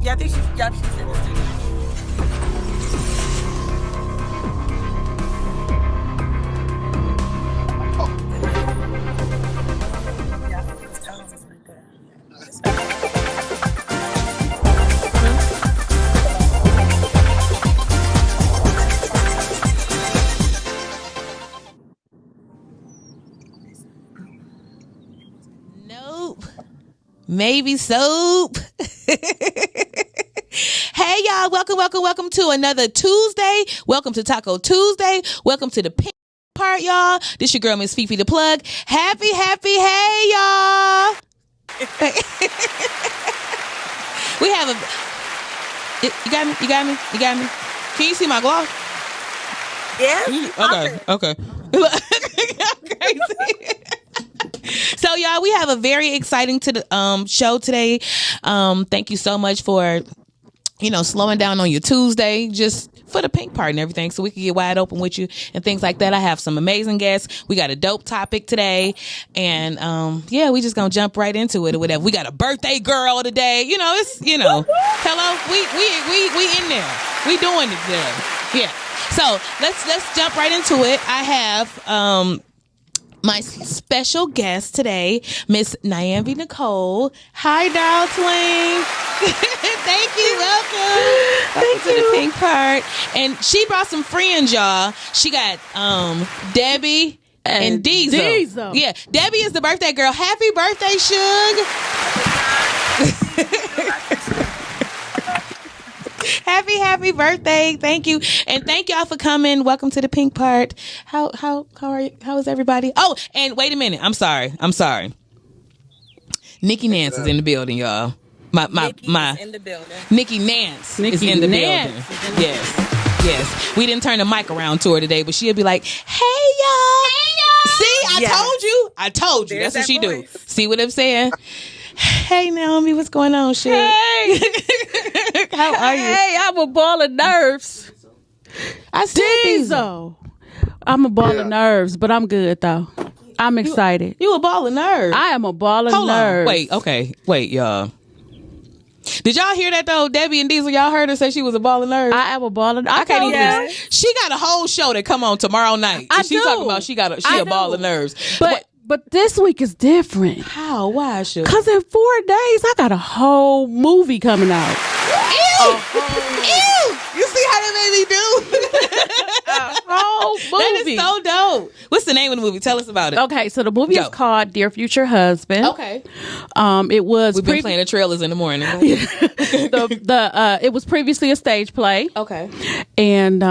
Yeah, I think she said this too. Nope. Maybe soap. Hey y'all, welcome to another Tuesday. Welcome to Taco Tuesday. Welcome to the pink part, y'all. This your girl, Miss FeFe the Plug. Happy, hey y'all. We have a you got me? Can you see my gloss? Yeah. Okay. Crazy. So y'all, we have a very exciting show today. Thank you so much for slowing down on your Tuesday just for the pink part and everything, so we can get wide open with you and things like that. I have some amazing guests. We got a dope topic today, and we just gonna jump right into it or whatever. We got a birthday girl today. Hello, we in there. We doing it there. Yeah. So let's jump right into it. I have my special guest today, Miss Nyambi Nicole. Hi, darling. Thank you. Welcome to the pink part. And she brought some friends, y'all. She got Debbie and Diesel. Yeah, Debbie is the birthday girl. Happy birthday, Suge. Happy birthday. Thank you. And thank y'all for coming. Welcome to the pink part. How are you? How is everybody? Oh, and wait a minute. I'm sorry. Nikki Nance is in the building, y'all. Nikki is in the building. Nikki Nance is in the building. Yes. We didn't turn the mic around to her today, but she'll be like, "Hey y'all." See, I told you. There's That's what she voice. do. See what I'm saying? Hey Naomi, what's going on, shit? Hey. How are you? Hey, I'm a ball of nerves. I said Diesel. I'm a ball of nerves, but I'm good though. I'm excited. You a ball of nerves. I am a ball of Hold nerves. on. Wait, y'all. Did y'all hear that though? Debbie and Diesel, y'all heard her say she was a ball of nerves? I am a ball of nerves. I can't even. She got a whole show that come on tomorrow night. I She do. talking about she a ball of nerves. But this week is different. How? Why should? Because in 4 days, I got a whole movie coming out. Ew! Ew! You see how that made me do? A whole movie. That is so dope. What's the name of the movie? Tell us about it. Okay, so the movie is called Dear Future Husband. Okay. It was We've been playing the trailers in the morning. It was previously a stage play. Okay. And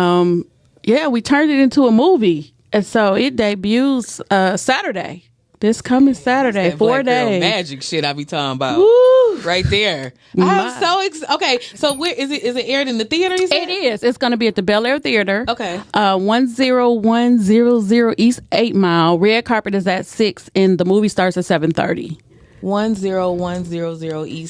we turned it into a movie. And so it debuts Saturday. This coming Saturday, that 4 Black girl days. magic shit I be talking about. Woo. Right there. I'm so excited. Okay, so where is it aired in the theater, you said? It is. It's going to be at the Bel Air Theater. Okay. 10100 East 8 Mile. Red carpet is at 6 and the movie starts at 7:30. 10100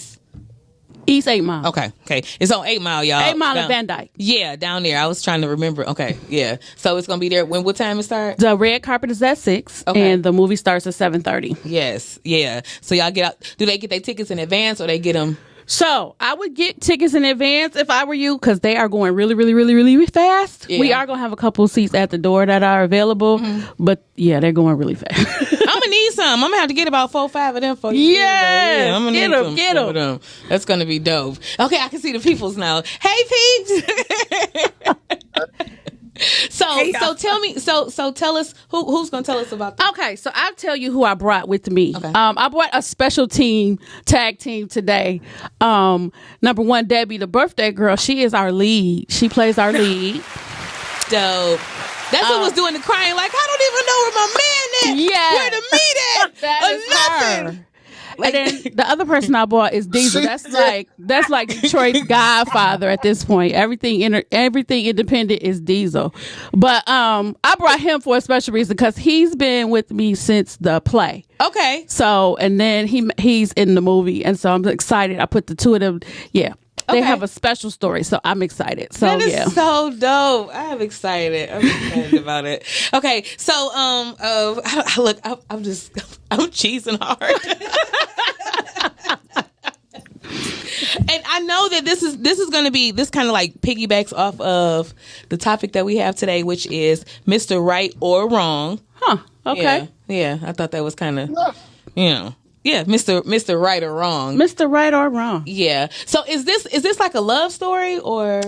East 8 Mile. Okay. It's on 8 Mile, y'all. 8 Mile down, at Van Dyke. Yeah, down there. I was trying to remember. Okay, yeah. So it's gonna be there. What time it start? The red carpet is at 6 and the movie starts at 7:30. Yes, yeah. So y'all get out. Do they get their tickets in advance or they get them? So I would get tickets in advance if I were you, because they are going really, really, really, really fast. Yeah. We are going to have a couple seats at the door that are available, but yeah, they're going really fast. I'm gonna need some. I'm gonna have to get about 4 or 5 of them for you. Yes! Yeah, I'm gonna Get some of them. That's gonna be dope. Okay, I can see the peoples now. Hey, peeps. So tell me. So tell us who's gonna tell us about that. Okay, so I'll tell you who I brought with me. Okay. I brought a special tag team today. Number one, Debbie, the birthday girl. She is our lead. She plays our lead. Dope. That's what was doing the crying. Like, I don't even know where my man is. Yeah. Where the meat at? That Or is nothing. her. And then the other person I bought is Diesel. That's like Detroit's Godfather at this point. Everything independent is Diesel. But I brought him for a special reason because he's been with me since the play. Okay. So and then he's in the movie, and so I'm excited. I put the two of them. Yeah. They Okay. have a special story, so I'm excited. So That is yeah. so dope. I'm excited about it. Okay, so look, I'm cheesing hard. And I know that this is going to be, this kind of like piggybacks off of the topic that we have today, which is Mr. Right or Wrong. Huh. Okay. Yeah. I thought that was kind of, yeah, Mr. Right or Wrong. Mr. Right or Wrong. Yeah. So is this like a love story or?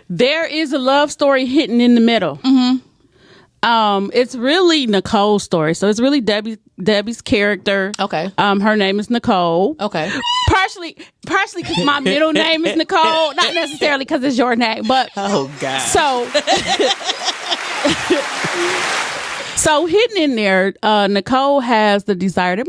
There is a love story hidden in the middle. Mm-hmm. It's really Nicole's story. So it's really Debbie's character. Okay. Her name is Nicole. Okay. Partially because my middle name is Nicole, not necessarily because it's your name, but oh god. So hidden in there, Nicole has the desire that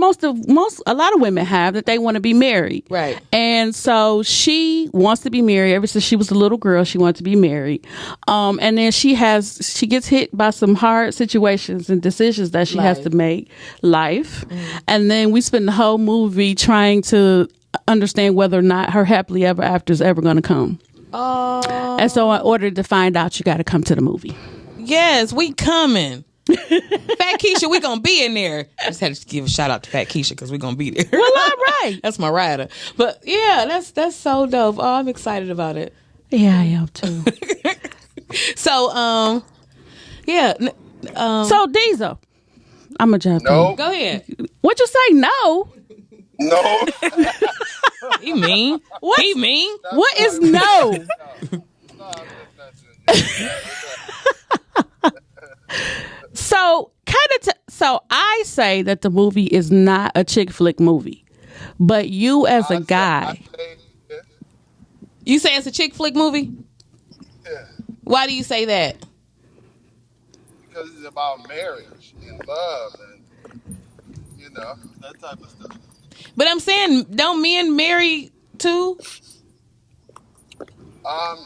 a lot of women have, that they want to be married. Right. And so she wants to be married ever since she was a little girl. She wants to be married. And then she gets hit by some hard situations and decisions that she has to make. Life. Mm. And then we spend the whole movie trying to understand whether or not her happily ever after is ever going to come. Oh. And so in order to find out, you got to come to the movie. Yes, we coming. Fat Keisha, we gonna be in there. I just had to give a shout out to Fat Keisha because we gonna be there. Well, all right. That's my rider. But yeah, that's so dope. Oh, I'm excited about it. Yeah, I am too. So, yeah. So Diesel, I'm gonna jump in. Go ahead. What you say? No. No. He mean. What? He mean. What is no? So so I say that the movie is not a chick flick movie, but you as a guy, you say it's a chick flick movie. Yeah. Why do you say that? Because it's about marriage and love and that type of stuff. But I'm saying, don't men marry too?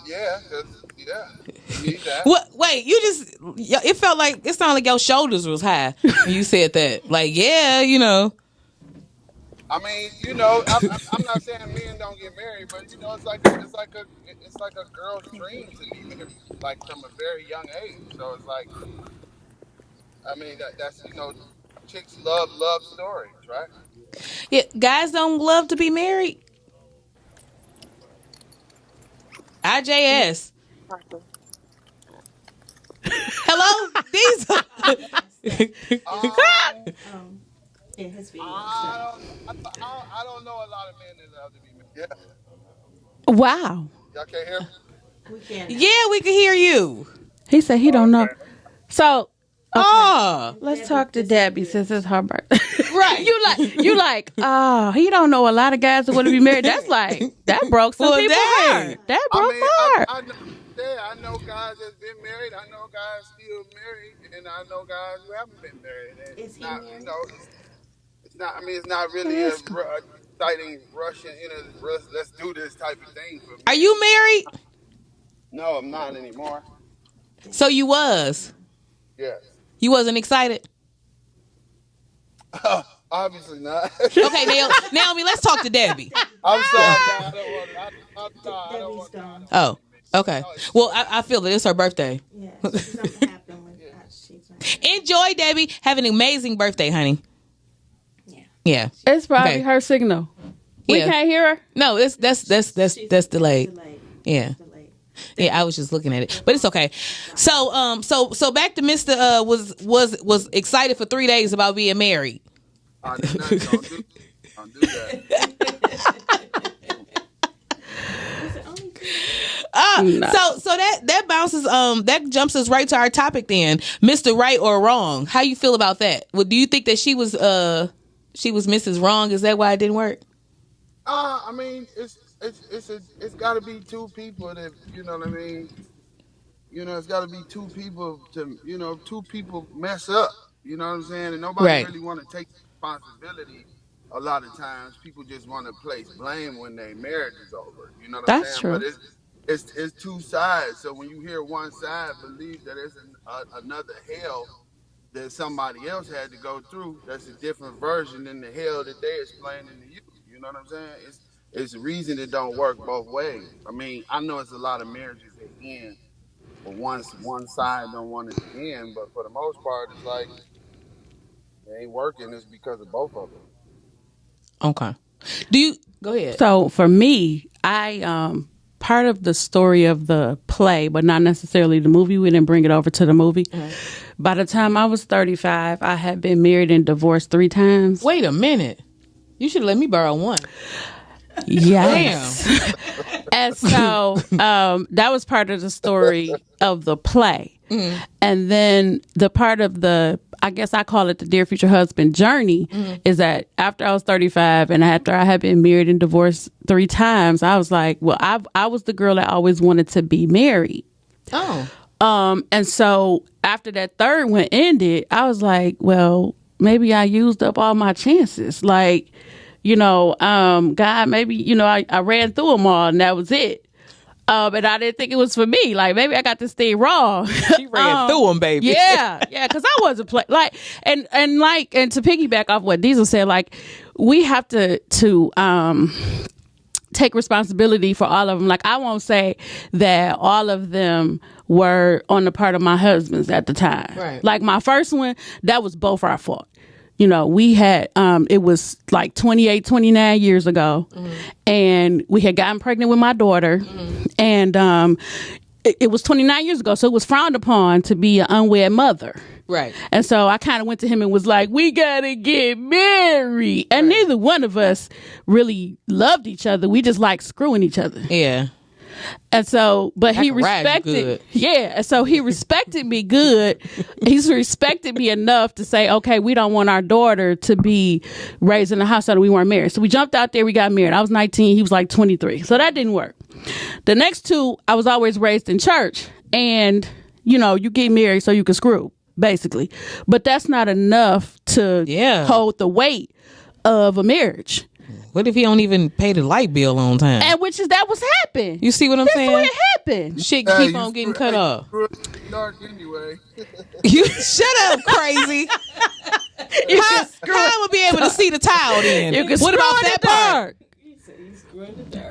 Yeah. You need that. What? Wait, it felt like, it sounded like your shoulders was high when you said that. Like, yeah, I mean, I'm not saying men don't get married, but it's like a girl's dream to me, like from a very young age. So it's like, I mean, that's chicks love stories, right? Yeah, guys don't love to be married. IJS. Hello, Diesel. In his video. I don't know a lot of men that love to be married. Yeah. wow. Y'all can't hear me? We can't. Yeah, we can hear you. He said he don't know. Okay. So Oh, let's talk to Debbie since it's her birthday. right. You like, he don't know a lot of guys that want to be married. That's like, that broke some people's heart. That broke my heart. I know guys that's been married. I know guys still married, and I know guys who haven't been married. And Is he not, married? It's not. I mean, it's not really a exciting Russian. Let's do this type of thing for me. Are you married? No, I'm not anymore. So you was. Yes. You wasn't excited? Obviously not. Okay, Naomi, let's talk to Debbie. I'm sorry. I don't want. Debbie's gone. Oh, okay. Well, I feel that it's her birthday. Yeah, something happened when she's not. Enjoy, Debbie. Have an amazing birthday, honey. Yeah. It's probably Okay. her signal. We Yeah. can't hear her. No, that's delayed. Delayed. Yeah. Delayed. Yeah, I was just looking at it, but it's okay. So, so back to Mr. Was excited for 3 days about being married. Don't do that. So that bounces that jumps us right to our topic then, Mr. Right or Wrong. How you feel about that? Well, do you think that she was Mrs. Wrong? Is that why it didn't work? I mean, it's got to be two people that, you know what I mean. It's got to be two people to two people mess up. You know what I'm saying? And nobody really want to take responsibility. A lot of times, people just want to place blame when their marriage is over. You know what I'm saying? True. But it's two sides. So when you hear one side believe that there's another hell that somebody else had to go through, that's a different version than the hell that they're explaining to you. You know what I'm saying? It's a reason it don't work both ways. I mean, I know it's a lot of marriages that end, but one side don't want it to end. But for the most part, it's like it ain't working. It's because of both of them. Okay. Do Go ahead. So for me, I part of the story of the play, but not necessarily the movie. We didn't bring it over to the movie. By the time I was 35, I had been married and divorced 3 times. Wait a minute. You should let me borrow one. Yes. And so that was part of the story of the play. And then the part of the, I guess I call it the Dear Future Husband journey, is that after I was 35 and after I had been married and divorced 3 times, I was like, well, I was the girl that always wanted to be married. Oh. And so after that third one ended, I was like, well, maybe I used up all my chances. Like, God, maybe, I ran through them all and that was it. And I didn't think it was for me. Like, maybe I got this thing wrong. She ran through them, baby. Yeah, because I wasn't and to piggyback off what Diesel said, like, we have to take responsibility for all of them. Like, I won't say that all of them were on the part of my husband's at the time. Right. Like, my first one, that was both our fault. We had, it was like 28, 29 years ago, and we had gotten pregnant with my daughter, and it was 29 years ago, so it was frowned upon to be an unwed mother. Right. And so I kind of went to him and was like, we gotta get married. And neither one of us really loved each other. We just liked screwing each other. Yeah. And so, but I he can ride you respected, good. yeah. And so he respected me good. He's respected me enough to say, okay, we don't want our daughter to be raised in a household and we weren't married. So we jumped out there, we got married. I was 19, he was like 23. So that didn't work. The next 2, I was always raised in church, and you get married so you can screw, basically. But that's not enough to hold the weight of a marriage. What if he don't even pay the light bill on time? And that was happened. You see what I'm saying? That's what happened. Shit keep on getting cut off. Dark anyway. You shut up, crazy. How I would be able to see the tile then? You can What about screw in that the part?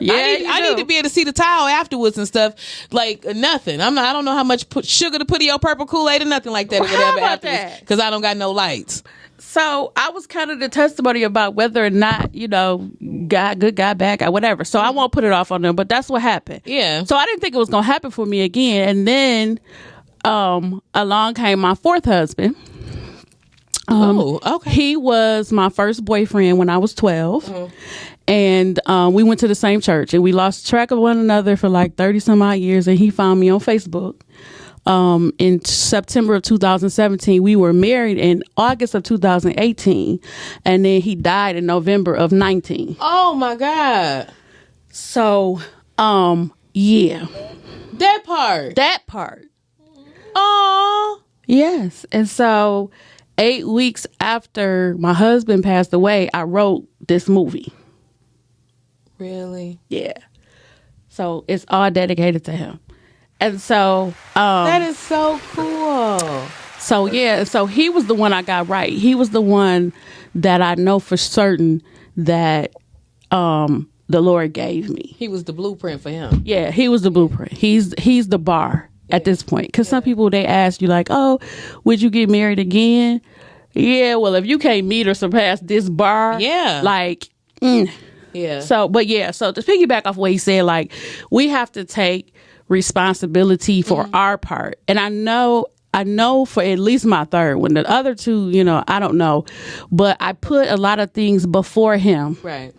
Yeah, I need to be able to see the tile afterwards and stuff. Like nothing. I don't know how much sugar to put in your purple Kool-Aid or nothing like that. Well, or whatever how about afterwards, that? because I don't got no lights. So I was kind of the testimony about whether or not, God, good guy, bad guy, whatever. So I won't put it off on them, but that's what happened. Yeah. So I didn't think it was going to happen for me again. And then along came my 4th husband. Okay. He was my first boyfriend when I was 12. And we went to the same church, and we lost track of one another for like 30 some odd years. And he found me on Facebook. In September of 2017, we were married in August of 2018, and then he died in November of 19. Oh my God. So, yeah. That part. Oh. Yes. And so 8 weeks after my husband passed away, I wrote this movie. Really? Yeah. So it's all dedicated to him. And so that is so cool. So he was the one I got right. He was the one that I know for certain that the Lord gave me. He was the blueprint for him. Yeah, he was the blueprint. He's the bar at this point. Because some people, they ask you like, oh, would you get married again? Yeah, well, if you can't meet or surpass this bar, like, yeah. So to piggyback off what he said, like, we have to take responsibility for our part. And I know for at least my third one. The other 2, I don't know. But I put a lot of things before him. Right.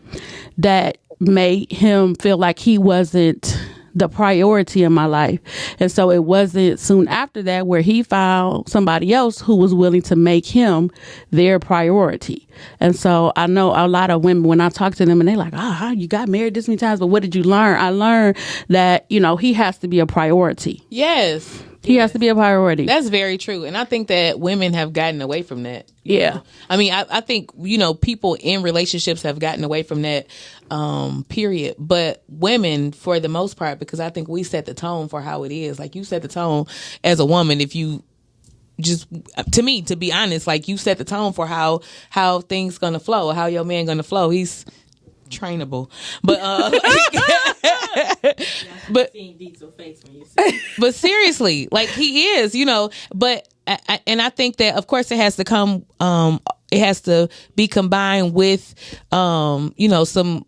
That made him feel like he wasn't the priority in my life. And so it wasn't soon after that where he found somebody else who was willing to make him their priority. And so I know a lot of women, when I talk to them and they're like, you got married this many times, but what did you learn? I learned that, he has to be a priority. Yes. He has to be a priority. That's very true. And I think that women have gotten away from that. Yeah. I mean, I think, people in relationships have gotten away from that, period. But women, for the most part, because I think we set the tone for how it is. Like, you set the tone as a woman. If you just, to me, to be honest, like, you set the tone for how things gonna flow, how your man gonna flow. He's trainable. But, but seriously, like, he is, but and I think that, of course, it has to come, it has to be combined with, some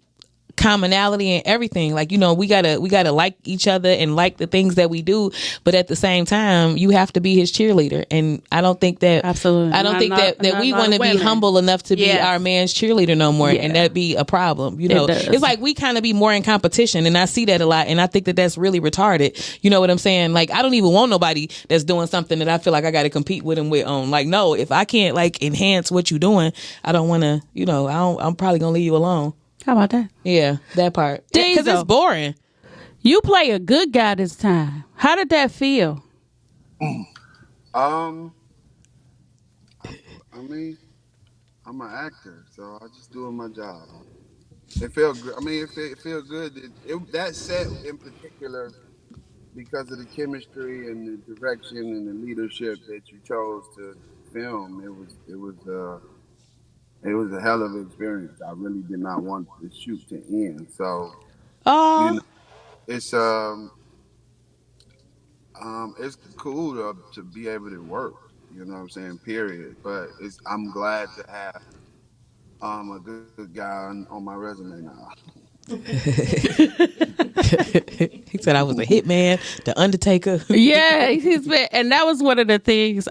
commonality and everything. Like, we gotta like each other and like the things that we do, but at the same time, you have to be his cheerleader. And I don't think that absolutely. I don't think that we want to be humble enough to be our man's cheerleader no more, and that'd be a problem. It's like we kind of be more in competition, and I see that a lot, and I think that that's really retarded. You know what I'm saying? Like, I don't even want nobody that's doing something that I feel like I got to compete with him with on. Like, no, if I can't like enhance what you're doing, I don't want to. I'm probably gonna leave you alone. How about that? Yeah, that part. Because it's boring. You play a good guy this time. How did that feel? I mean, I'm an actor, so I'm just doing my job. It felt good. I mean, it felt good. That set in particular, because of the chemistry and the direction and the leadership that you chose to film, it was a hell of an experience. I really did not want the shoot to end, so it's cool to be able to work. You know what I'm saying? Period. But I'm glad to have a good guy on my resume now. He said I was a hitman, the Undertaker. Yeah, he's been, and that was one of the things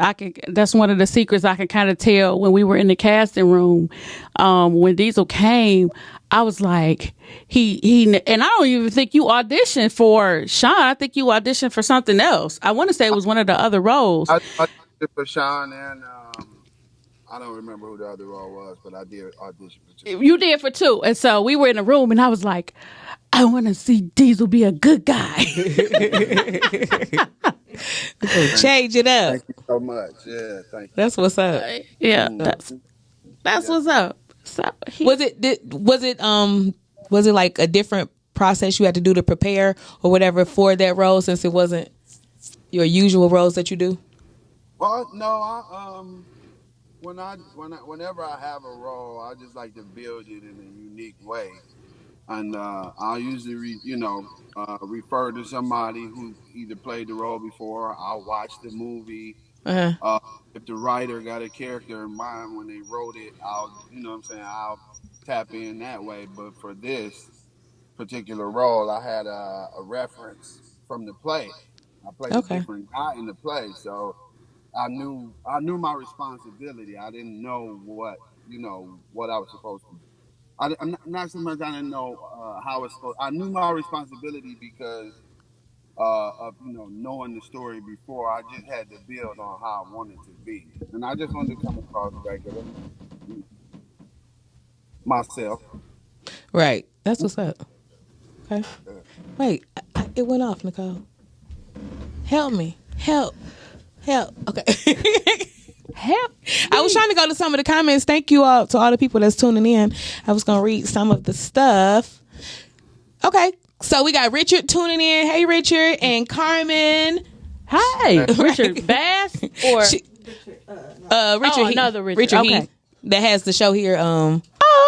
that's one of the secrets I can kind of tell when we were in the casting room. When Diesel came, I was like, he, and I don't even think you auditioned for Sean. I think you auditioned for something else. I want to say it was one of the other roles. I auditioned for Sean and I don't remember who the other role was, but I did audition for two. You did for two. And so we were in a room and I was like, I want to see Diesel be a good guy. Change it up. Thank you so much. Yeah, thank you. That's what's up. Yeah, that's what's up. So was it like a different process you had to do to prepare or whatever for that role, since it wasn't your usual roles that you do? Well, no, whenever I have a role, I just like to build it in a unique way, and I'll usually refer to somebody who either played the role before. I'll watch the movie. If the writer got a character in mind when they wrote it, I'll tap in that way. But for this particular role, I had a reference from the play. I played a different guy in the play, so I knew my responsibility. I didn't know what I was supposed to do. Not so much I didn't know how it's supposed. I knew my responsibility because of knowing the story before. I just had to build on how I wanted to be, and I just wanted to come across regular myself. Right. That's what's up. Okay. Wait, it went off, Nicole. Help me. Help. Okay. Help. I was trying to go to some of the comments. Thank you all to all the people that's tuning in. I was going to read some of the stuff. Okay. So we got Richard tuning in. Hey, Richard. And Carmen. Hi. Richard Bass or Richard another Richard. Richard Okay. Heath, that has the show here. Oh,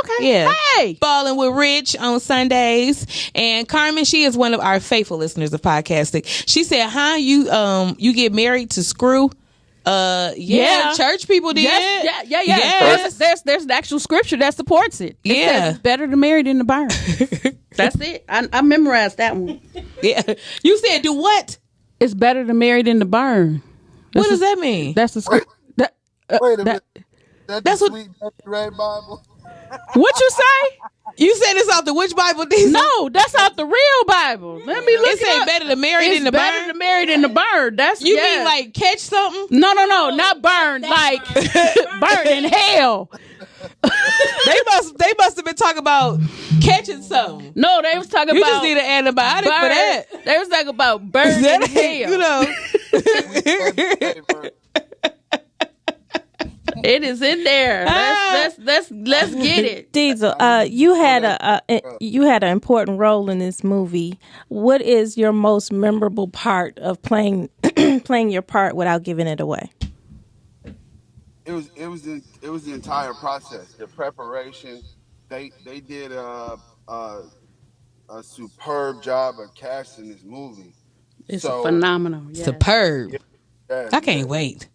okay. Yeah. Hey. Balling with Rich on Sundays. And Carmen, she is one of our faithful listeners of podcasting. She said, you get married to Screw? Yeah. Church people did. Yeah. Yes. There's the actual scripture that supports it. It says it's better to marry than to burn. That's it. I memorized that one. Yeah. You said do what? It's better to marry than to burn. What does that mean? That's the script. Wait a minute. That's the Sweet Red Bible. What you say? You said it's off the which Bible? No, that's out the real Bible. Let me look it said better to marry than to burn. Better to marry than to burn. That's you mean like catch something? No, not burn. Like burn in hell. They must have been talking about catching something. No, they was talking about. You just need an antibiotic for that. They was talking about burn in hell. It is in there. Let's get it. Diesel, you had an important role in this movie. What is your most memorable part of playing your part without giving it away? It was the entire process, the preparation. They did a superb job of casting this movie. It's phenomenal. Yeah. Superb. Yeah, I can't wait.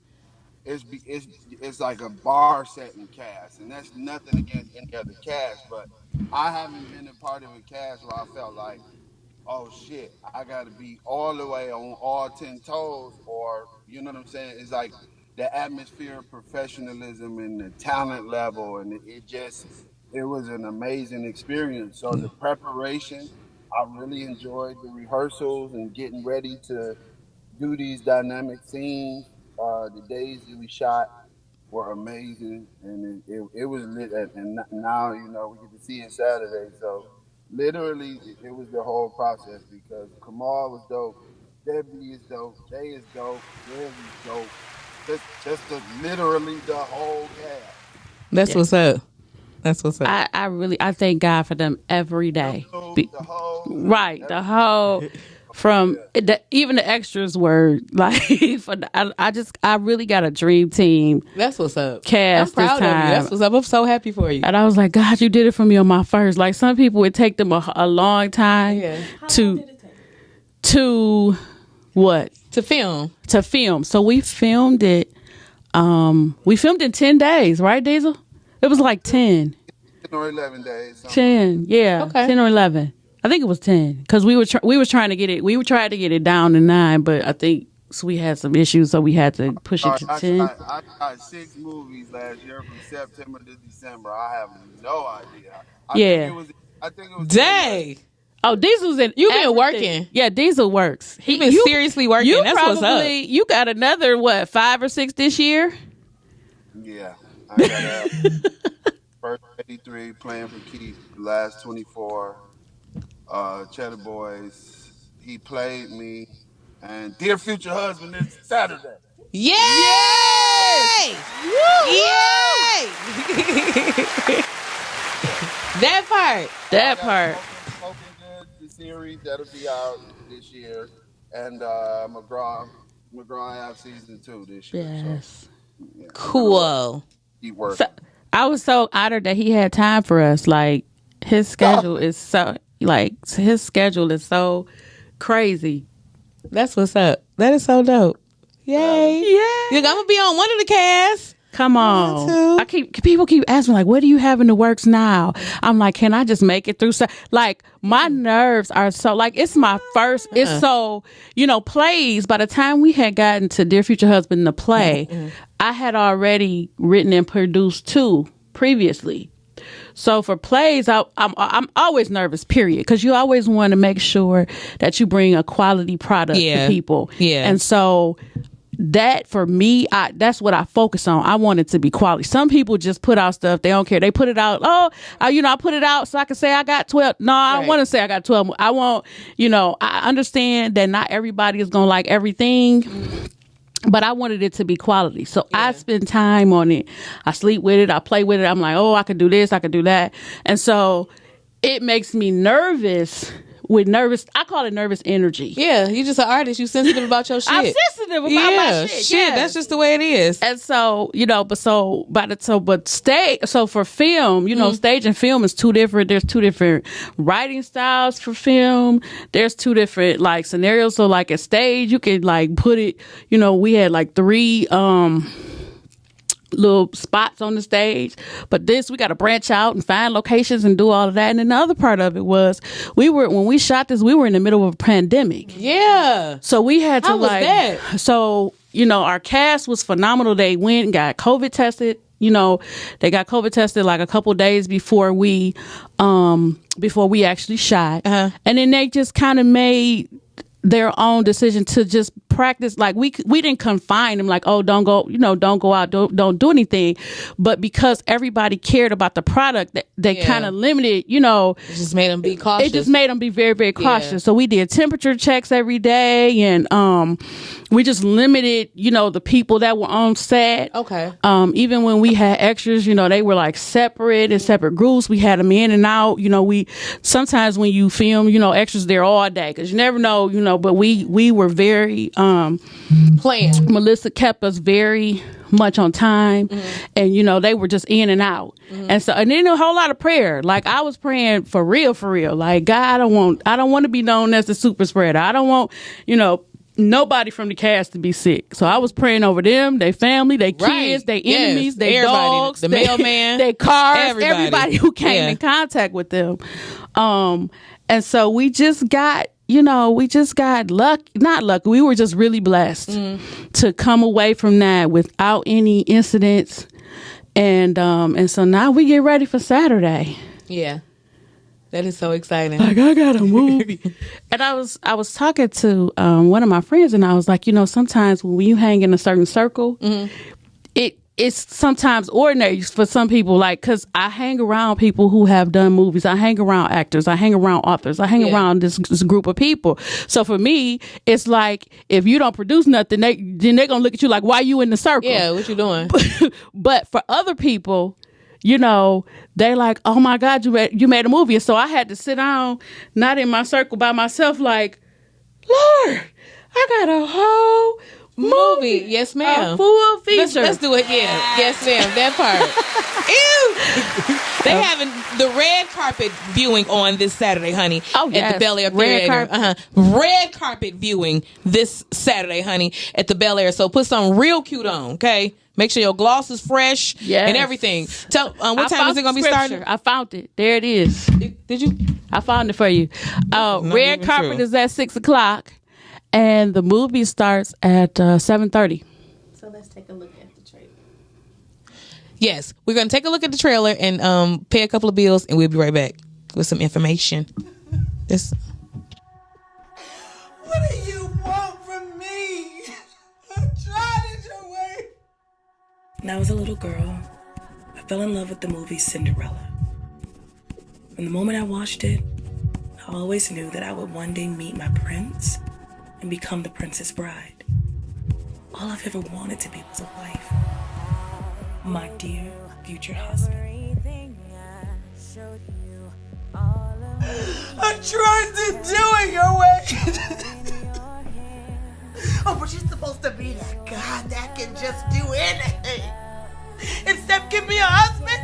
It's like a bar setting cast, and that's nothing against any other cast, but I haven't been a part of a cast where I felt like, oh shit, I got to be all the way on all 10 toes, or you know what I'm saying? It's like the atmosphere of professionalism and the talent level, and it was an amazing experience. So the preparation, I really enjoyed the rehearsals and getting ready to do these dynamic scenes. The days that we shot were amazing, and it was lit. And now we get to see it Saturday. So literally, it was the whole process because Kamal was dope, Debbie is dope, Jay is dope, Liz is dope. Literally the whole cast. That's what's up. That's what's up. I thank God for them every day. The whole Right, the whole from even the extras were like I really got a dream team. That's what's up. Cast I'm proud this time. of you. That's what's up. I'm so happy for you. And I was like, God, you did it for me on my first. Like some people would take them a long time to what? To film. To film. So we filmed it. We filmed in 10 days, right, Diesel? It was like 10 or 11 days. 10, yeah, okay. 10 or 11. I think it was 10 because we were trying to get it. We were trying to get it down to 9, but I think we had some issues, so we had to push it to 10. I got 6 movies last year from September to December. I have no idea. I think it was. Dang. Oh, Diesel's in. You've been working. Yeah, Diesel works. He's been seriously working. That's what's up. You got another 5 or 6 this year? Yeah, I got first 83 playing for Keith. Last 24. Cheddar Boys. He played me, and Dear Future Husband is Saturday. Yay! Yay! That part. Smoking Good, the series that'll be out this year, and McGraw have season 2 this year. Yes. So, yeah, Cool. Keep working. So, I was so honored that he had time for us. Like his schedule is so crazy. That's what's up. That is so dope. Yay! Yeah. I'm gonna be on one of the casts. Come on. People keep asking like, what do you have in the works now? I'm like, can I just make it through? So, like my nerves are so like, it's my first, it's so, plays. By the time we had gotten to Dear Future Husband, the play, I had already written and produced 2 previously. So for plays, I'm always nervous, period. Because you always want to make sure that you bring a quality product to people. Yeah. And so that for me, that's what I focus on. I want it to be quality. Some people just put out stuff. They don't care. They put it out. I put it out so I can say I got 12. No, I don't want to say I got 12. I want, I understand that not everybody is going to like everything. But I wanted it to be quality. So I spend time on it. I sleep with it. I play with it. I'm like, I could do this. I could do that. And so it makes me nervous I call it nervous energy. Yeah, you just an artist. You sensitive about your shit. I'm sensitive about my shit. Yeah. That's just the way it is. And so, so for film, stage and film is 2 different. There's 2 different writing styles for film. There's 2 different like scenarios. So like a stage, you can like put it, we had like 3, little spots on the stage, but we got to branch out and find locations and do all of that. And then the other part of it was when we shot this, we were in the middle of a pandemic. Yeah. So we had to How was that? So, our cast was phenomenal. They went and got COVID tested. They got COVID tested like a couple days before we actually shot. And then they just kind of made their own decision to just practice. Like we didn't confine them like, don't go out, don't do anything. But because everybody cared about the product, they kind of limited, it just made them be cautious. It just made them be very, very cautious. Yeah. So we did temperature checks every day, and we just limited, the people that were on set. Okay. Even when we had extras, they were like separate in separate groups. We had them in and out. We sometimes when you film, extras there all day because you never know, but we were very planned. Melissa kept us very much on time, and they were just in and out, and then a whole lot of prayer. Like I was praying for real. Like God, I don't want to be known as the super spreader. I don't want nobody from the cast to be sick. So I was praying over them, their family, their kids, their enemies, their dogs, the mailman, their cars, everybody who came in contact with them. And so we just got, not lucky. We were just really blessed to come away from that without any incidents. And so now we get ready for Saturday. Yeah. That is so exciting. Like, I got a movie. And I was talking to one of my friends, and I was like, sometimes when you hang in a certain circle, it's sometimes ordinary for some people, like, because I hang around people who have done movies. I hang around actors. I hang around authors. I hang around this group of people. So for me, it's like, if you don't produce nothing, they're going to look at you like, why you in the circle? Yeah, what you doing? But for other people, they're like, oh my God, you made a movie. And so I had to sit down, not in my circle by myself, like, Lord, I got a whole movie. Yes, ma'am. A full feature. Let's do it. Yeah. Yes, ma'am. That part. Ew. They having the red carpet viewing on this Saturday, honey. Oh, yes. At the Bel Air Theater. Red carpet viewing this Saturday, honey, at the Bel Air. So put something real cute on, okay? Make sure your gloss is fresh and everything. Tell what time is it going to be starting? I found it. There it is. Did you? I found it for you. Red carpet is at 6:00. And the movie starts at 7:30. So let's take a look at the trailer. Yes, we're going to take a look at the trailer and pay a couple of bills, and we'll be right back with some information. What do you want from me? I'm trying it your way. When I was a little girl, I fell in love with the movie Cinderella. From the moment I watched it, I always knew that I would one day meet my prince and become the princess bride. All I've ever wanted to be was a wife. My dear future husband. I tried to do it your way. Oh, but you're supposed to be that guy that can just do anything. Except give me a husband.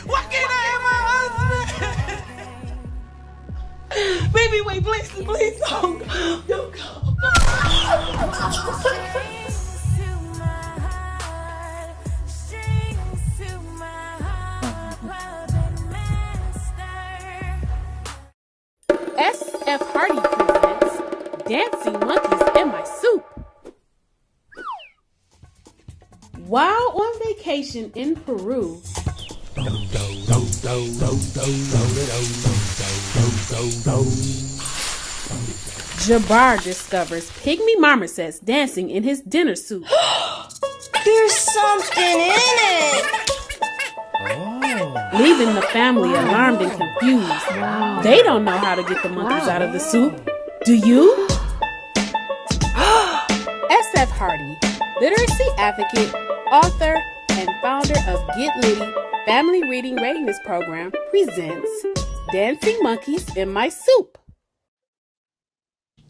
Why can't I have a husband? Baby, wait, please don't go. SF Hardy presents Dancing Monkeys in My Soup. While on vacation in Peru, Jabbar discovers pygmy marmosets dancing in his dinner suit. There's something in it! Leaving the family alarmed and confused. They don't know how to get the monkeys out of the soup. Do you? SF Hardy, literacy advocate, author, and founder of Get Litty Family Reading Readiness Program, presents Dancing Monkeys in My Soup.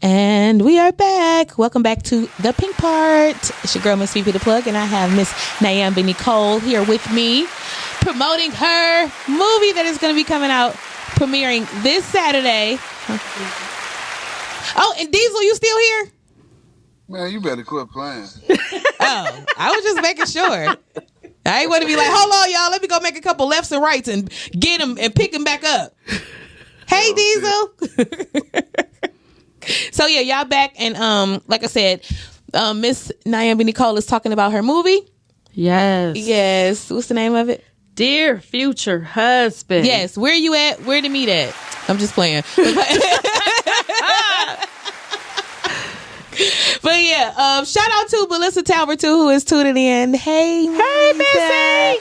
And we are back. Welcome back to The Pink Part. It's your girl, Miss FeFe the Plug, and I have Miss Nyambi Nicole here with me, promoting her movie that is going to be coming out, premiering this Saturday. Oh, and Diesel, you still here? Man, you better quit playing. Oh, I was just making sure. I ain't want to be like, hold on, y'all. Let me go make a couple lefts and rights and get him and pick him back up. Hey, Diesel. So yeah, y'all back, and like I said, Miss Nyambi Nicole is talking about her movie. Yes. What's the name of it? Dear Future Husband. Yes. Where you at? Where to meet at? I'm just playing. But yeah, shout out to Melissa Talbert too, who is tuning in. Hey, Missy.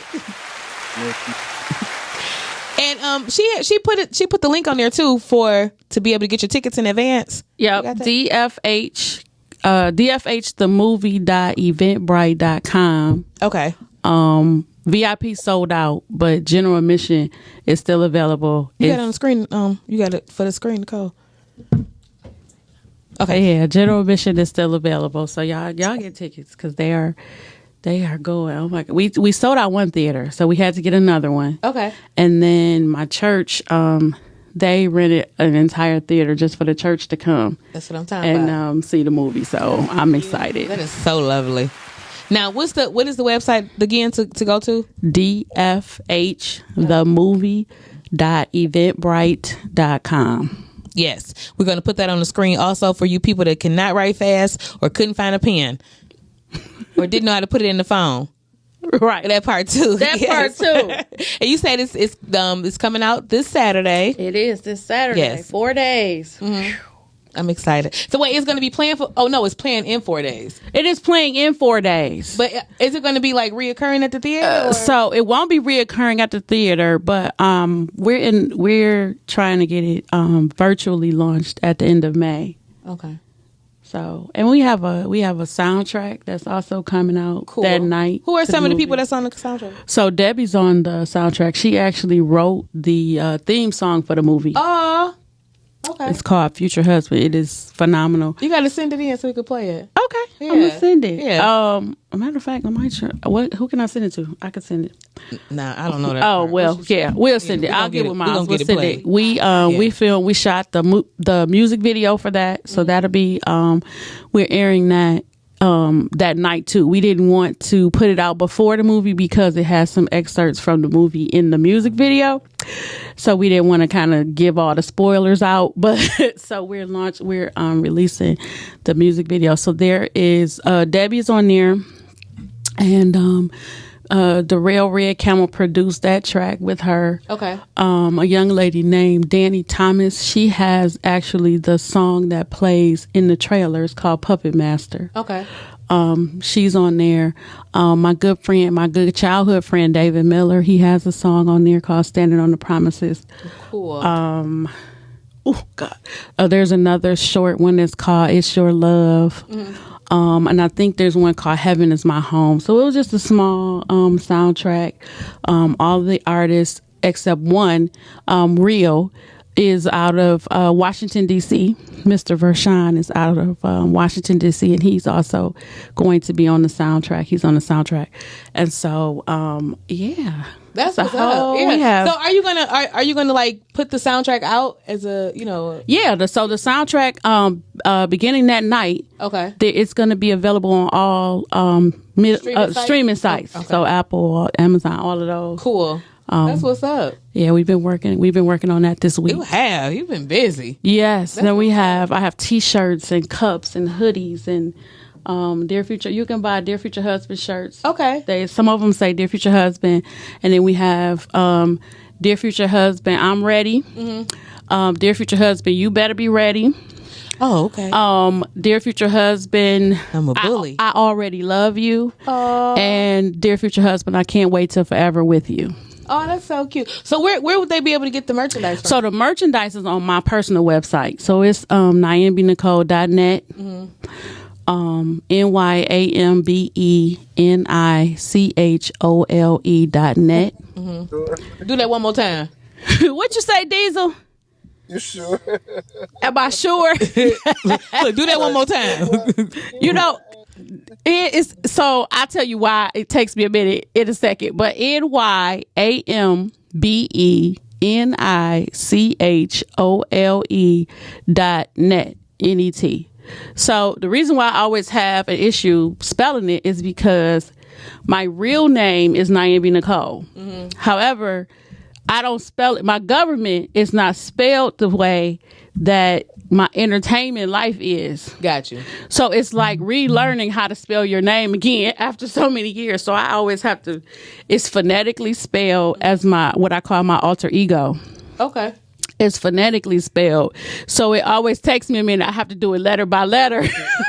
And she put the link on there too to be able to get your tickets in advance. Yep. DFH.themovie.eventbrite.com. Okay. VIP sold out, but general admission is still available. You got it on the screen. You got it for the screen, Nicole. Okay. Yeah, general admission is still available. So y'all get tickets because they are going. Oh my God. We sold out one theater, so we had to get another one. Okay. And then my church, they rented an entire theater just for the church to come. That's what I'm talking about. And see the movie. So I'm excited. That is so lovely. Now, what is the website again to go to? dfhthemovie.eventbrite.com. Yes, we're going to put that on the screen also for you people that cannot write fast or couldn't find a pen or didn't know how to put it in the phone. Right, that part too. Part too. And you said it's coming out this Saturday. It is this Saturday. Yes. 4 days. Mm-hmm. I'm excited. So wait, it's going to be playing for? Oh no, it's playing in 4 days. It is playing in 4 days. But is it going to be like reoccurring at the theater? So it won't be reoccurring at the theater, but we're trying to get it virtually launched at the end of May. Okay. So, and we have a soundtrack that's also coming out that night. Who are some of the people that's on the soundtrack? So Debbie's on the soundtrack. She actually wrote the theme song for the movie. Oh, okay. It's called Future Husband. It is phenomenal. You got to send it in so we can play it. Okay, Yeah. I'm gonna send it. Yeah. A matter of fact, I might try. Who can I send it to? I can send it. Nah, I don't know that. Oh well, yeah, we'll send it. I'll get with mine. We'll send it. We shot the music video for that, so that'll be we're airing that that night too. We didn't want to put it out before the movie because it has some excerpts from the movie in the music video, so we didn't want to kind of give all the spoilers out. But so we're releasing the music video. So there is Debbie's on there, and the Rail Red Camel produced that track with her. Okay. A young lady named Danny Thomas. She has actually the song that plays in the trailers called Puppet Master. Okay. She's on there. My good childhood friend David Miller, he has a song on there called Standing on the Promises. Cool. Oh God. There's another short one that's called It's Your Love. Mm-hmm. And I think there's one called Heaven Is My Home. So it was just a small soundtrack. All the artists except one, Rio, is out of Washington, D.C. Mr. Vershawn is out of Washington, D.C. And he's also going to be on the soundtrack. He's on the soundtrack. And so, yeah. That's what's up. Yeah. So are you gonna like put the soundtrack out as a Yeah. So the soundtrack beginning that night. Okay. It's gonna be available on all streaming sites. Okay. So Apple, Amazon, all of those. Cool. That's what's up. Yeah, we've been working on that this week. You've been busy. Yes. Then I have T-shirts and cups and hoodies and. Dear Future, you can buy Dear Future Husband shirts. Okay. Some of them say Dear Future Husband, and then we have Dear Future Husband, I'm ready. Mm-hmm. Dear Future Husband, you better be ready. Oh, okay. Dear Future Husband, I'm a bully. I already love you. And Dear Future Husband, I can't wait till forever with you. Oh, that's so cute. So where would they be able to get the merchandise from? So the merchandise is on my personal website. So it's nyambinicole.net. Mm-hmm. NYAMBENICHOLE.net. Mm-hmm. Do that one more time. What you say, Diesel? You sure? Am I sure? Look, do that one more time. It is. So I'll tell you why it takes me a minute in a second. But NYAMBENICHOLE.net. NET. So the reason why I always have an issue spelling it is because my real name is Nyambi Nicole. Mm-hmm. However, I don't spell it. My government is not spelled the way that my entertainment life is. Got you. So it's like relearning how to spell your name again after so many years. So I always have to, it's phonetically spelled as what I call my alter ego. Okay. It's phonetically spelled. So it always takes me a minute. I have to do it letter by letter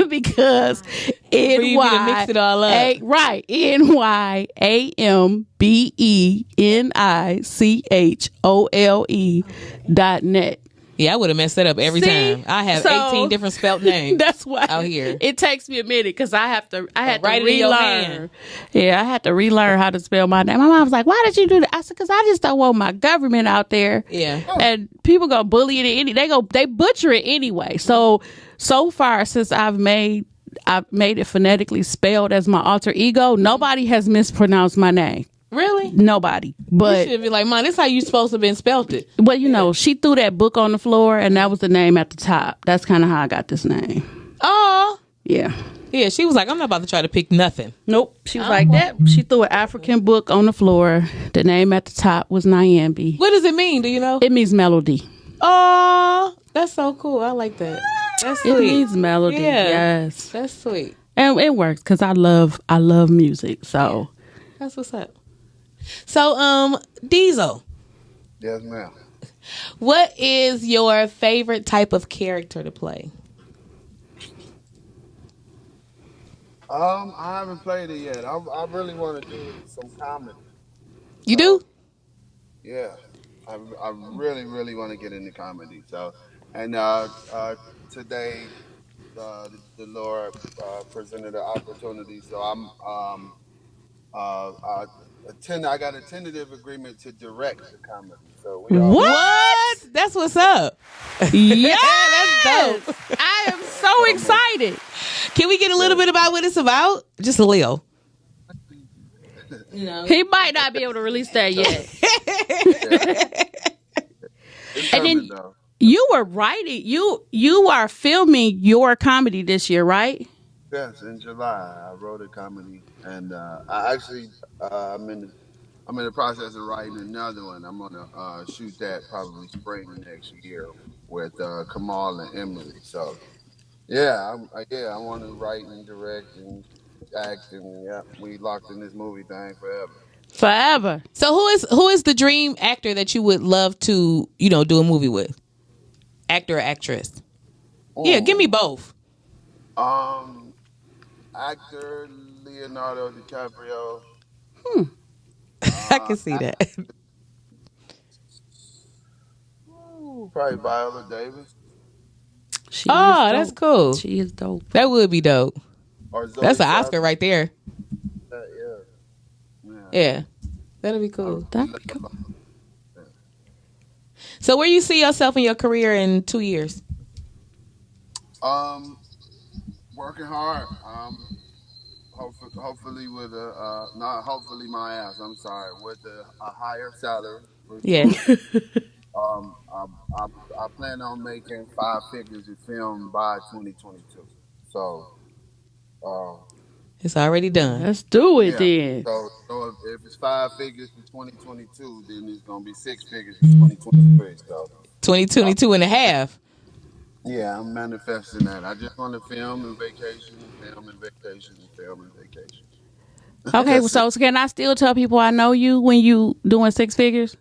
because mix it all up. Right. NYAMBENICHOLE.net. Yeah, I would have messed that up every time. I have 18 different spelled names. That's why out here. It takes me a minute because I had to write relearn. Yeah, I had to relearn how to spell my name. My mom was like, "Why did you do that?" I said, "Because I just don't want my government out there." Yeah, and people go bully it. They butcher it anyway. So far since I've made it phonetically spelled as my alter ego, nobody has mispronounced my name. Really? Nobody. You But should be like, Mom, this how you supposed to have been spelt it. well, you know, she threw that book on the floor, and that was the name at the top. That's kind of how I got this name. Oh. Yeah. Yeah, she was like, I'm not about to try to pick nothing. Nope. She was like that. She threw an African book on the floor. The name at the top was Nyambi. What does it mean? Do you know? It means melody. Oh, that's so cool. I like that. That's sweet. It means melody. Yeah. Yes. That's sweet. And it works because I love music. So That's what's up. So, Diesel, Yes, ma'am. what is your favorite type of character to play? I haven't played it yet. I really want to do some comedy. You do? Yeah, I really, really want to get into comedy. So, and today, the Lord presented an opportunity. So I I got a tentative agreement to direct the comedy. So we all What? That's what's up. yeah, That's dope. I am so excited. Can we get a little bit about what it's about? Just a little. He might not be able to release that yet. It's And then- coming, though. You were writing. You are filming your comedy this year, right? Yes, in July I wrote a comedy, and I actually I'm in the process of writing another one. I'm gonna shoot that probably spring next year with Kamal and Emily. So yeah, I want to write and direct and act, and yeah, we locked in this movie thing forever. Forever. So who is the dream actor that you would love to, do a movie with? Actor or actress? Yeah, give me both. Actor Leonardo DiCaprio. I can see that. Probably Viola Davis She Oh, is that's dope. cool. She is dope. That would be dope. or Zoe That's an Saldana. Oscar right there. Yeah. Yeah. That'll be cool. That'd be cool. So where you see yourself in your career in 2 years? Working hard. Hopefully with not hopefully my ass. I'm sorry, with a higher salary. Yeah. I plan on making 5 figures of film by 2022. So, It's already done. Let's do it yeah. then. So if it's 5 figures for 2022, then it's gonna be 6 figures for 2023. So 2022 and a half. yeah, I'm manifesting that. I just want to film and vacation, film and vacation, film and vacation. Okay, That's so can I still tell people I know you when you doing 6 figures?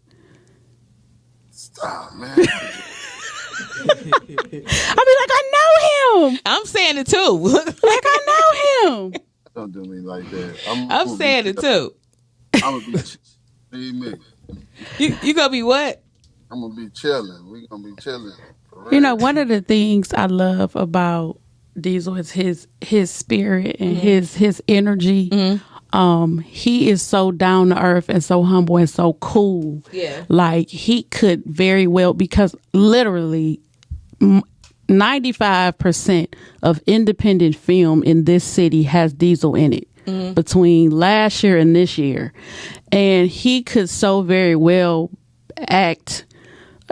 Oh man. I'll be like, I know him. I'm saying it too. Like I know him. Don't do me like that. I'm saying it too. I'm gonna be need me. You gonna be what? I'm gonna be chilling. We gonna be chilling. You know, one of the things I love about Diesel is his spirit and his energy. He is so down to earth and so humble and so cool. Yeah. Like he could very well, because literally 95% of independent film in this city has Diesel in it between last year and this year. And he could so very well act.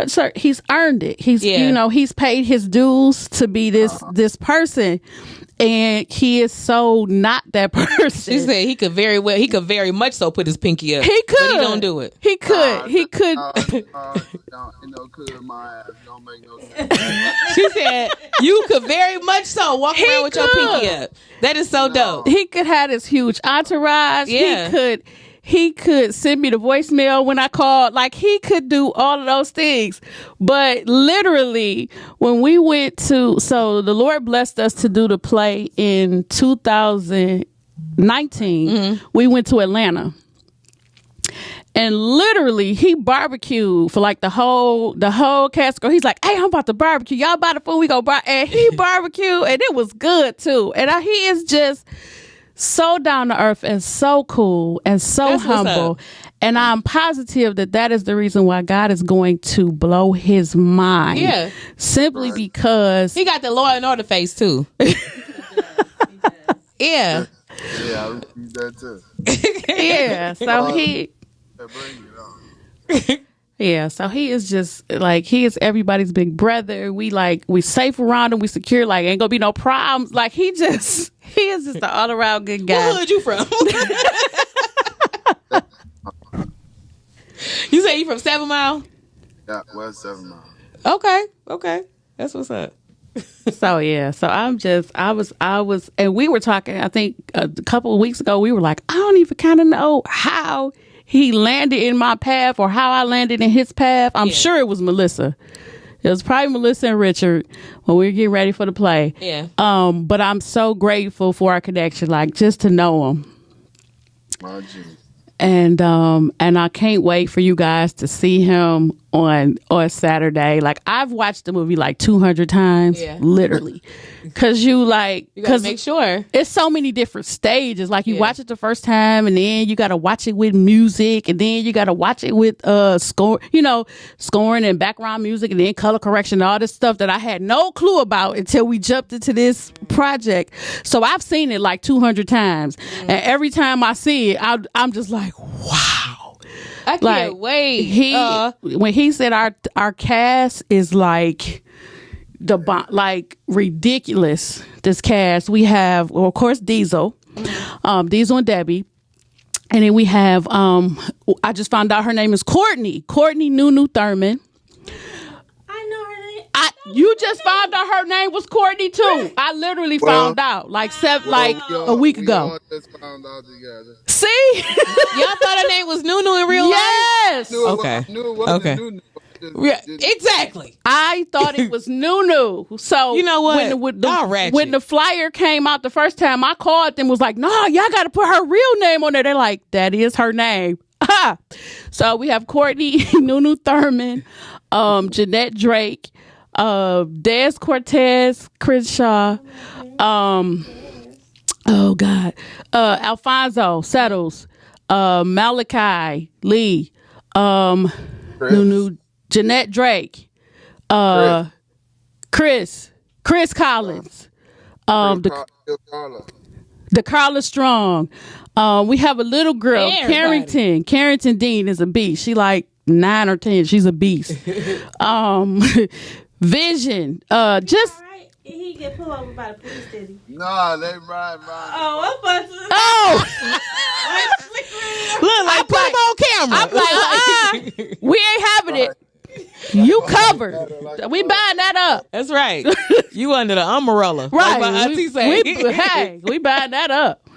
Sir, he's earned it. He's he's paid his dues to be this person, and he is so not that person. She said he could very much so put his pinky up. He could, but he don't do it. He could. He could. Could my ass don't make no sense. She said you could very much so walk around with your pinky up. That is so dope. He could have this huge entourage. Yeah. He could send me the voicemail when I called. Like, he could do all of those things. But literally, when we went so the Lord blessed us to do the play in 2019. We went to Atlanta. And literally, he barbecued for like the whole cast. He's like, "Hey, I'm about to barbecue. Y'all buy the food. We go bar." And he barbecued, and it was good too. And he is just so down to earth and so cool and so That's what's humble. up. And I'm positive that is the reason why God is going to blow his mind. Yeah. Simply because He got the Law and Order face too. Yeah. Yeah, I received that too. Yeah, so he. Bring it on. Yeah, so he is just like he is everybody's big brother. We safe around him. We secure. Like ain't gonna be no problems. Like he is just an all around good guy. What hood you from? You say you from 7 Mile? Yeah, West 7 Mile. Okay, that's what's up. So yeah, so I was, and we were talking. I think a couple of weeks ago, we were like, I don't even kind of know how he landed in my path or how I landed in his path. I'm sure it was Melissa. It was probably Melissa and Richard when we were getting ready for the play. Yeah. But I'm so grateful for our connection, like just to know him. My G. And I can't wait for you guys to see him on Saturday. Like I've watched the movie like 200 times, literally, because you gotta make sure it's so many different stages. Like you watch it the first time, and then you gotta watch it with music, and then you gotta watch it with scoring and background music, and then color correction, all this stuff that I had no clue about until we jumped into this project. So I've seen it like 200 times, and every time I see it, I'm just like, wow. I can't wait. When he said our cast is like ridiculous. This cast, we have, well, of course, Diesel and Debbie, and then we have I just found out her name is Courtney Nunu Thurman. I know her name. You just found out her name was Courtney too. Right. I literally found out a week ago. We all just found out together. See, y'all thought her name was Nunu in real life? Yes. Okay. Nunu. Yeah, exactly. I thought it was Nunu. So you know what? When the flyer came out the first time, I called them, was like, "No, y'all got to put her real name on there." They're like, "That is her name." So we have Courtney Nunu Thurman, Jeanette Drake, Des Cortez Crenshaw, Alfonso Settles, Malachi Lee, Nunu, Jeanette Drake, Chris Collins, the Carla Strong. We have a little girl, Carrington Dean is a beast. She like 9 or 10. She's a beast. Vision, just. He get pulled over by the police, did he? Nah, they ride. Oh, I'm about to. Oh! Look, like, put him on camera. I'm like, we ain't having it. You covered. We buying that up. That's right. You under the umbrella. Right. Like my auntie say. We buying that up.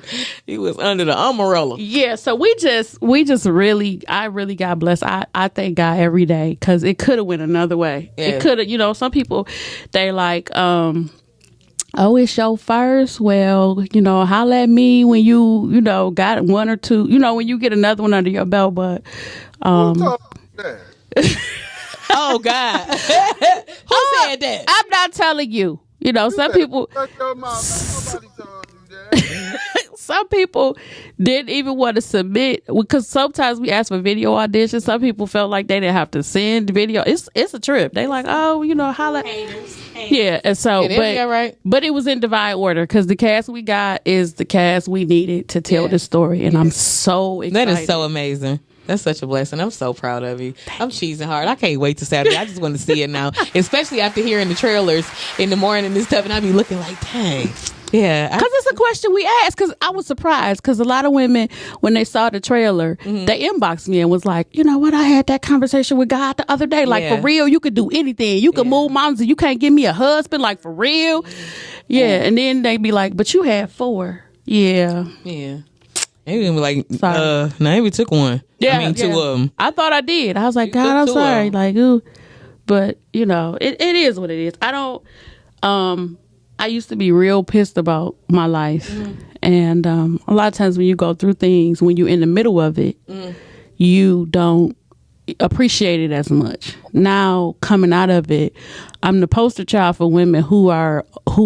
He was under the umbrella. Yeah, so we just really, I really got blessed. I thank God every day, because it could have went another way. Yeah. It could have, some people, they like, oh, it's your first. Well, holla at me when you got one or two, when you get another one under your belt. But, that? Oh God. Who said that? I'm not telling you. Some people. Shut your mouth. Nobody told you that. Some people didn't even want to submit, because sometimes we ask for video auditions. Some people felt like they didn't have to send video. It's a trip. They like, oh, holla. Haters. Yeah, and so, right. But it was in divine order, because the cast we got is the cast we needed to tell the story, and I'm so excited. That is so amazing. That's such a blessing. I'm so proud of you. I'm cheesing hard. I can't wait to Saturday. I just want to see it now, especially after hearing the trailers in the morning and stuff, and I be looking like, dang. Yeah. Because it's a question we asked, because I was surprised, because a lot of women, when they saw the trailer, they inboxed me and was like, you know what, I had that conversation with God the other day. Like, for real, you could do anything. You could move mountains, and you can't give me a husband, like, for real. Yeah. And then they be like, but you had 4. Yeah. Yeah. They be like, Nyambi took one. Yeah, I mean, 2 of them. I thought I did. I was like, God, I'm sorry. Like, ooh. But, it is what it is. I don't, I used to be real pissed about my life. And a lot of times when you go through things, when you're in the middle of it, you don't appreciate it as much. Now, coming out of it, I'm the poster child for women who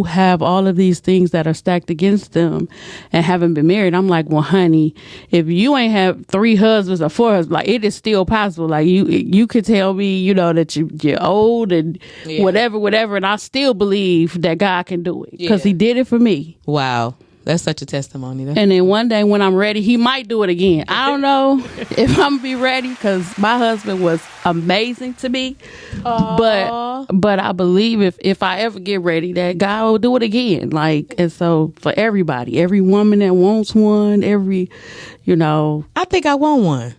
have all of these things that are stacked against them and haven't been married. I'm like, well, honey, if you ain't have 3 husbands or 4 husbands, like, it is still possible. Like, you could tell me, that you're old and whatever, and I still believe that God can do it, because He did it for me. Wow. That's such a testimony. And then one day when I'm ready, he might do it again. I don't know if I'm gonna be ready because my husband was amazing to me. But I believe if I ever get ready, that God will do it again. Like, and so for everybody, every woman that wants one, I think I want one.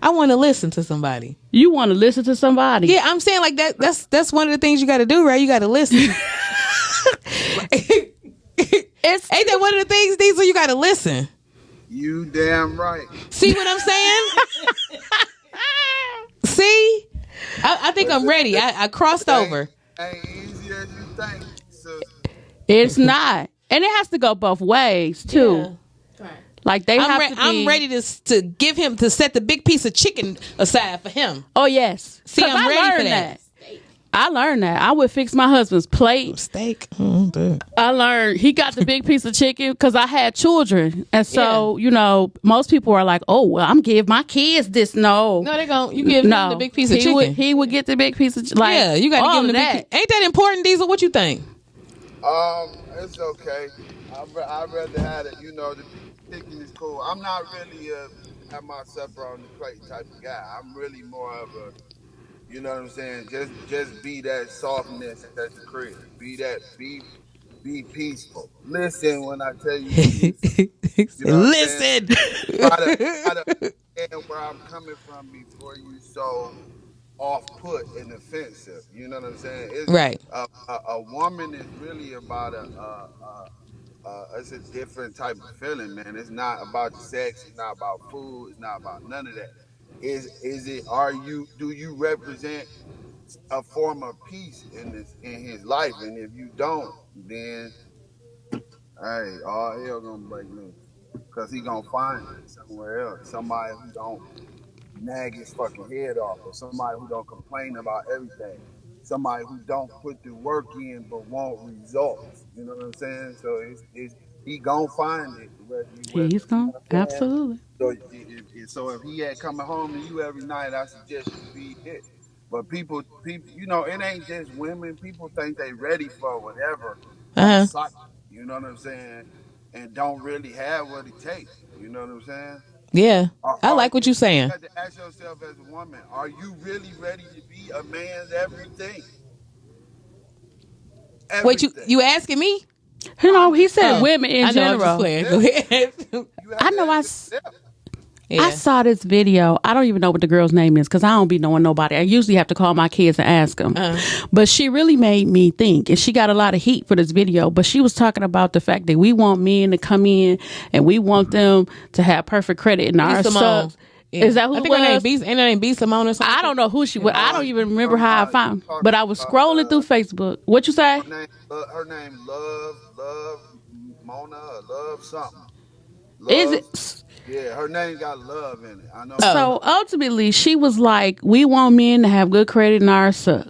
I want to listen to somebody. You want to listen to somebody? Yeah, I'm saying like that. That's one of the things you got to do, right? You got to listen. Ain't that one of the things, Diesel? You got to listen. You damn right. See what I'm saying? See, I think I'm ready. I crossed over. Ain't easy as you think. So. It's not, and it has to go both ways too. Yeah. Like I'm ready to give him to set the big piece of chicken aside for him. Oh yes. See, I'm ready for that. I learned that. I would fix my husband's plate. Steak. I learned he got the big piece of chicken because I had children. And so, most people are like, oh, well, I'm giving my kids this. No, they gon' you give him the big piece of chicken. He would get the big piece of chicken. Like, yeah, you got to give him the big piece. Ain't that important, Diesel? What you think? It's okay. I'd rather have it, the chicken is cool. I'm not really have my supper on the plate type of guy. I'm really more of a, you know what I'm saying? Just be that softness at the crib. Be peaceful. Listen when I tell you. Listen. Try to understand where I'm coming from before you so off-put and offensive. You know what I'm saying? It's, right. A woman is really about it's a different type of feeling, man. It's not about the sex. It's not about food. It's not about none of that. Do you represent a form of peace in his life? And if you don't, then hey, all hell gonna break loose. Cause he gonna find it somewhere else. Somebody who don't nag his fucking head off, or somebody who don't complain about everything. Somebody who don't put the work in but want results. You know what I'm saying? So he gonna find it. He's gonna absolutely. So if he had coming home to you every night, I suggest you be it. But people, it ain't just women. People think they ready for whatever. You know what I'm saying? And don't really have what it takes. You know what I'm saying? Yeah, I like what you're saying. You have to ask yourself as a woman: are you really ready to be a man's everything? Wait, you asking me? He said women in general. Go ahead. I know. I saw this video. I don't even know what the girl's name is because I don't be knowing nobody. I usually have to call my kids and ask them. But she really made me think, and she got a lot of heat for this video. But she was talking about the fact that we want men to come in and we want them to have perfect credit in our subs. Yeah. Is that who I think it was? Her name B. Simone or something. I don't know who she was. I don't even remember how I found. But I was scrolling through Facebook. What you say? Her name Love Mona, Love something. Is it? Yeah, her name got love in it. I know. So ultimately, she was like, we want men to have good credit in our suck.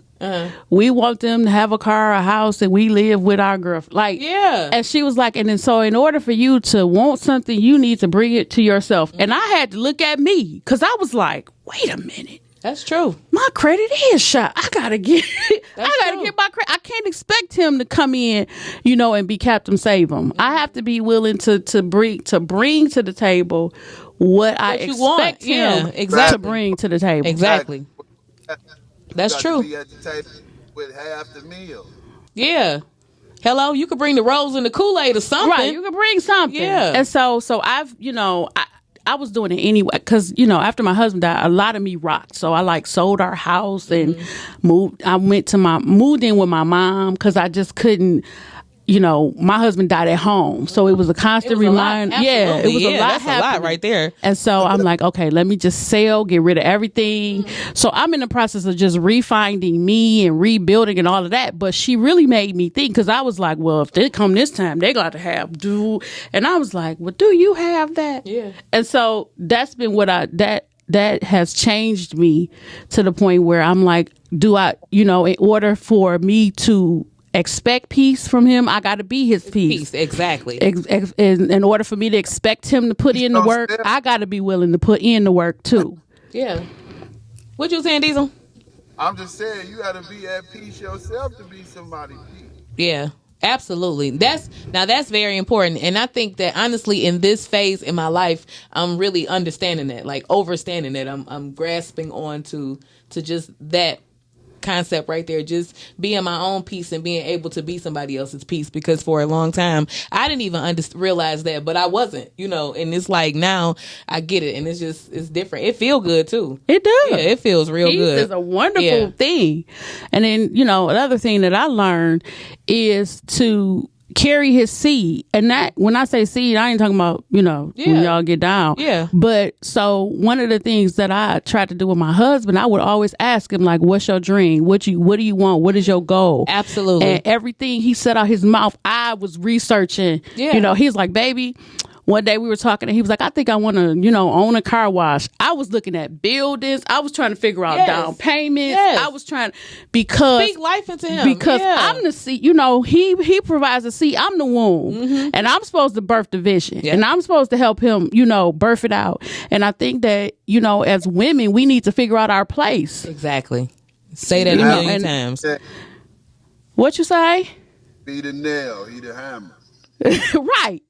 We want them to have a car, a house, and we live with our girlfriend. Like, yeah. And she was like, and then so in order for you to want something, you need to bring it to yourself. And I had to look at me because I was like, wait a minute. That's true. My credit is shot. I gotta get my credit. I can't expect him to come in, and be Captain Save him. I have to be willing to bring to the table what I expect him to bring to the table. Exactly. That's true. Be at the table with half the meal. Yeah. Hello, you could bring the rolls and the Kool-Aid or something. Right, you could bring something. Yeah. And so I've, I was doing it anyway because, after my husband died, a lot of me rocked. So I sold our house and moved. I moved in with my mom because I just couldn't. My husband died at home, so it was a constant reminder. Yeah, it was a lot. That's happening. A lot right there. And so I'm like, okay, let me just sell, get rid of everything. So I'm in the process of just refinding me and rebuilding and all of that. But she really made me think because I was like, well, if they come this time, they got to have and I was like, well, do you have that? Yeah. And so that's been what that has changed me to the point where I'm like, do I, in order for me to expect peace from him, I got to be his peace. Exactly. In order for me to expect him to put in the work, I got to be willing to put in the work too. Yeah. What you saying, Diesel? I'm just saying you got to be at peace yourself to be somebody's peace. Yeah. Absolutely. That's very important. And I think that honestly in this phase in my life, I'm really understanding that, like overstanding that. I'm grasping on to just that concept right there, just being my own peace and being able to be somebody else's peace, because for a long time I didn't even realize that, but I wasn't, and it's like now I get it, and it's different. It feel good too. It does. Yeah, it feels real Peace good. is a wonderful thing. And then, another thing that I learned is to carry his seed. And that, when I say seed, I ain't talking about, when y'all get down. Yeah. But so one of the things that I tried to do with my husband, I would always ask him, like, what's your dream? What do you want? What is your goal? Absolutely. And everything he said out his mouth, I was researching. Yeah. He's like, baby, one day we were talking and he was like, I think I want to, own a car wash. I was looking at buildings. I was trying to figure out down payments. Yes. I was trying because speak life into him. Because I'm the seed, he provides the seed. I'm the womb. And I'm supposed to birth the vision. And I'm supposed to help him, birth it out. And I think that, as women, we need to figure out our place. Exactly. Say that a million times. What you say? Be the nail, he the hammer. Right.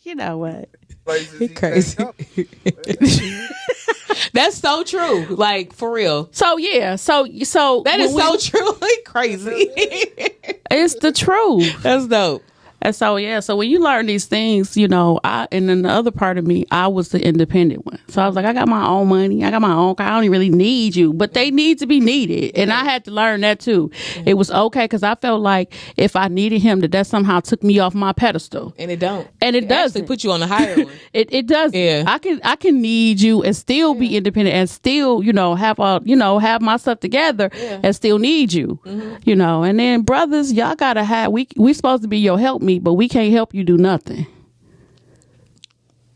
You know what? Places Crazy. That's so true. Like, for real. So yeah. So that is so truly crazy. It's the truth. That's dope. And so, yeah, so when you learn these things, and then the other part of me, I was the independent one. So I was like, I got my own money. I got my own car. I don't really need you. But they need to be needed. And I had to learn that too. It was okay because I felt like if I needed him, that somehow took me off my pedestal. And it don't. And it doesn't. Actually put you on the higher one. It doesn't. Yeah. I can need you and still be independent and still, have have my stuff together and still need you. And then brothers, y'all gotta have, we supposed to be your help me, but we can't help you do nothing.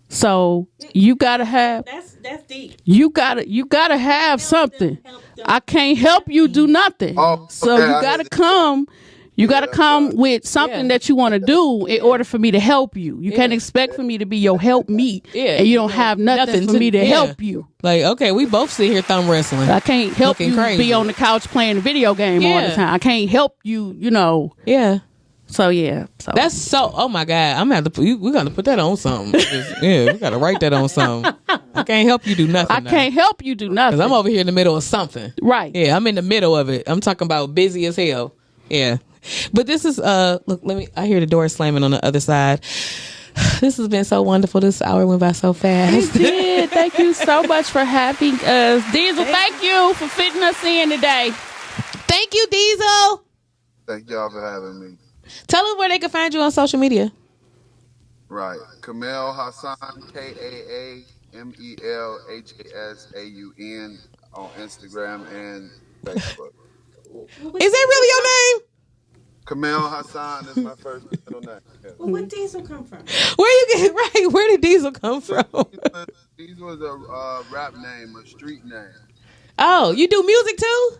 So you gotta have. That's deep. You gotta have something. I can't help you do nothing. So you gotta come. You gotta come with something that you want to do in order for me to help you. You can't expect for me to be your help me, and you don't have nothing for me to help you. Like, okay, we both sit here thumb wrestling. I can't help Looking you crazy. be on the couch playing a video game all the time. I can't help you. Yeah. So yeah, that's so. Oh my God, I'm gonna have to. We're gonna put that on something. We gotta write that on something. I can't help you do nothing. I can't help you do nothing. 'Cause I'm over here in the middle of something. Right. Yeah, I'm in the middle of it. I'm talking about busy as hell. Yeah, but this is look. I hear the door slamming on the other side. This has been so wonderful. This hour went by so fast. It did. Thank you so much for having us, Diesel. Thank you for fitting us in today. Thank you, Diesel. Thank y'all for having me. Tell them where they can find you on social media. Right. Kamel Hassan, KAAMELHASAUN on Instagram and Facebook. Is that really your name? Kamel Hassan is my first middle name. Yeah. Well, where Diesel come from? Where you get right? Where did Diesel come from? These was a rap name, a street name. Oh, you do music too?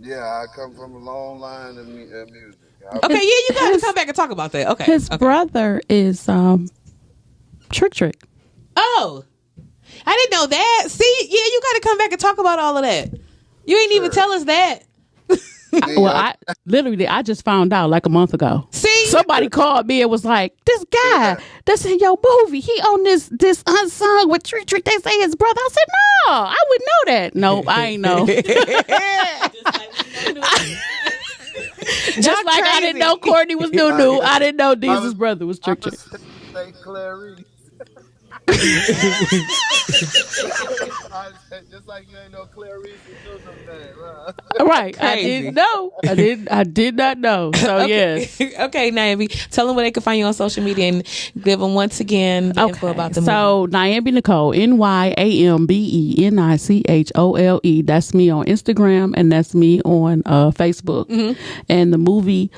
Yeah, I come from a long line of music. Okay, yeah, you got to come back and talk about that. Okay. His brother is Trick. Oh, I didn't know that. See, yeah, you got to come back and talk about all of that. You ain't even tell us that. I just found out like a month ago. See, somebody called me and was like, "This guy that's in your movie, he on this unsung with Trick. They say his brother." I said, "No, I wouldn't know that." No, I ain't know. Just like I didn't know Courtney was new. I didn't know Diesel's brother was Trick. Say Clarice. Just like you ain't know Clarice was right. Crazy. I didn't know. I did not know. So yes. Okay, Nyambi, tell them where they can find you on social media and give them once again the info about the movie. So Nyambi Nicole, NYAMBENICHOLE. That's me on Instagram and that's me on Facebook. And the movie